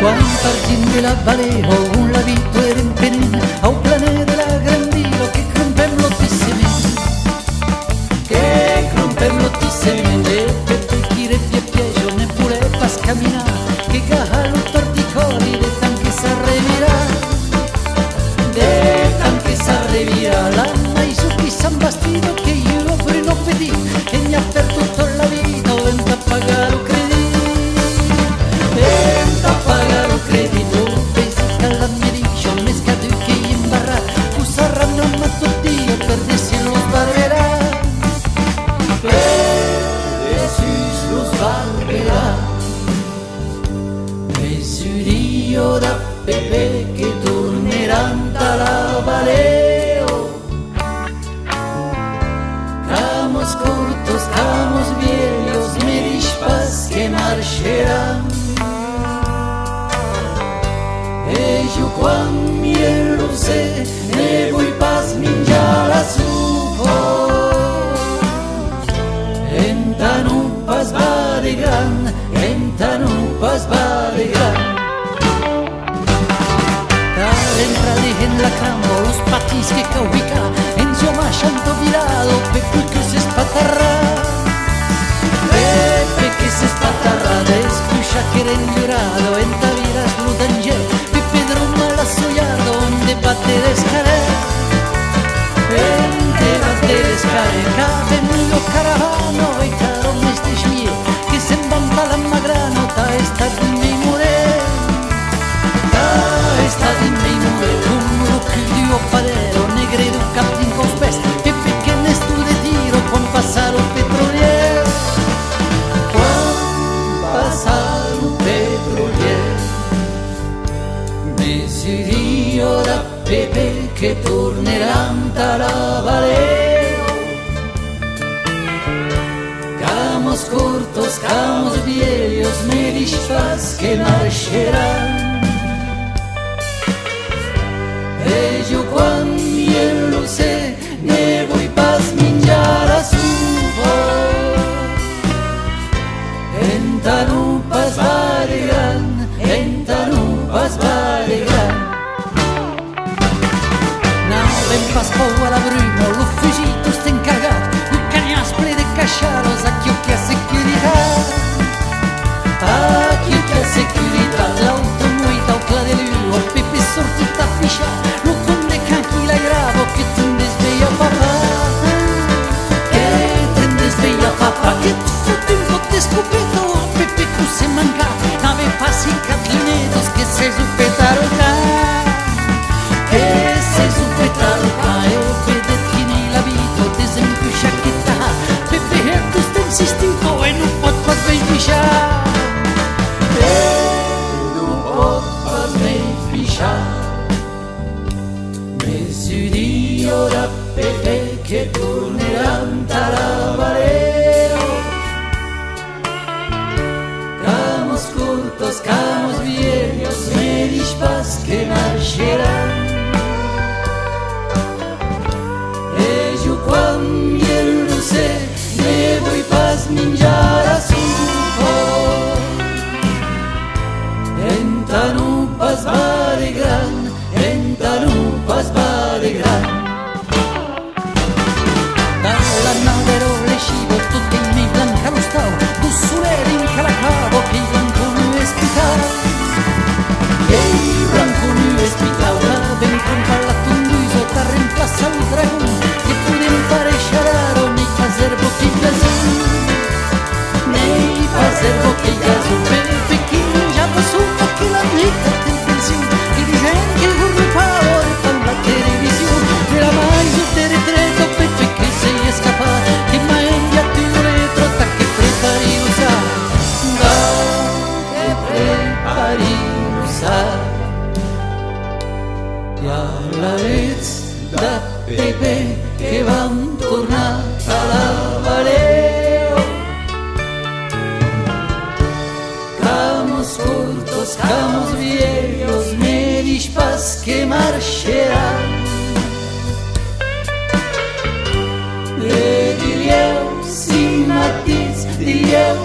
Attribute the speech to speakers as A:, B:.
A: Quan partim de la Valeo, un lavito era impenent, au planer de la Grandilo, che crompem lotissement. Che crompem lotissement, e per chi reppia piaggio ne pure pas caminar, che gaha lo torticori, de tant che s'arrevirà, de tant che s'arrevirà, l'anna i succhi s'han bastido, che io pure non vedi, che mi ha per tutto la vita, venta pagare lo credito, venta pagare lo credito, pensi che la mia dice, me scadu che imbarrà, tu saranno un mazzo Dio, per dessi lo sbarberà, per dessi lo sbarberà, e su Dio da Pepe che torneranno dalla Valeo, camos cortos, camos viejos, me dispas que marcherán. E io quan mi lo sé, ne vuoi pas mingiar la supo, enta non pas va de gran, enta non pas va de gran. Dentro en la campo los patis que caubica, en su machanto virado, Pepe que se espatarra, Pepe que se espatarra, despucha que era llorado, en taviras lo danger, Pepe droma la sollado, donde bate descare, donde bate descare, cabe lo caravano, e caro este schmie, que se embanta la magrano, ta esta di mi murer, ta esta di mi murer, un dio padero, negredo, captain cospes, Pepe que ne de tiro, con pasar un petrolier, con pasar un petrolier, decidio da Pepe che torneranno dalla Valeo, camos cortos, camos viejos, me disfraz que marcherán. E io quan mi lo sé, ne vuoi pas mingiar a supo, enta non pas va de gran, enta non pas va de gran. Now ben pas pou a la brumo, lo fugito sta encargat, lo cagnaspre de cacharos, a chi che a securità, a chi che a securità, l'automuita o cla de luo, Pepe sortita fiscia, lo conde canchi la gravo, che tende sveglia papà, che tende sveglia papà, che tu fotte un po' de scopeto, Pepe tu se manca, nave passi catlinetos, che se supetaro ca, che se supetaro ca, e obedettini la vita, desempușa che ta, Pepe e tu stai insistito, e non pot pas veifișa, e non pot pas veifișa. Dio da Pepe che torneranno dalla Valeo, camos cortos, camos viejos, me dispas que marcherán. E io quan mi lo sé, ne vuoi pas mingiar a supo, enta non pas va de gran, enta non pas va de gran. Dalla navero le scivo, tutti in mi blanca lo stau, tu suleri in calacavo, che i blanco nu espitau, che i blanco nu espitau, ben compallato un viso, ta reemplaza il dragón, che putem fare sciararo, nei fazer bocchi gazun, nei fazer bocchi gazun, Pepe che già passuto che la vita in pensione, che dicen che il gurri power fa la televisione, e la mai su teretreto, Pepe che sei escapar, che mai enviato il retro, ta che prepari usar, da che prepari usar, e alla vez da Pepe che van tornar alla Valeo, camos cortos, camos viejos, me dispas que marcherán. E dirieu, sim, matiz, dirieu,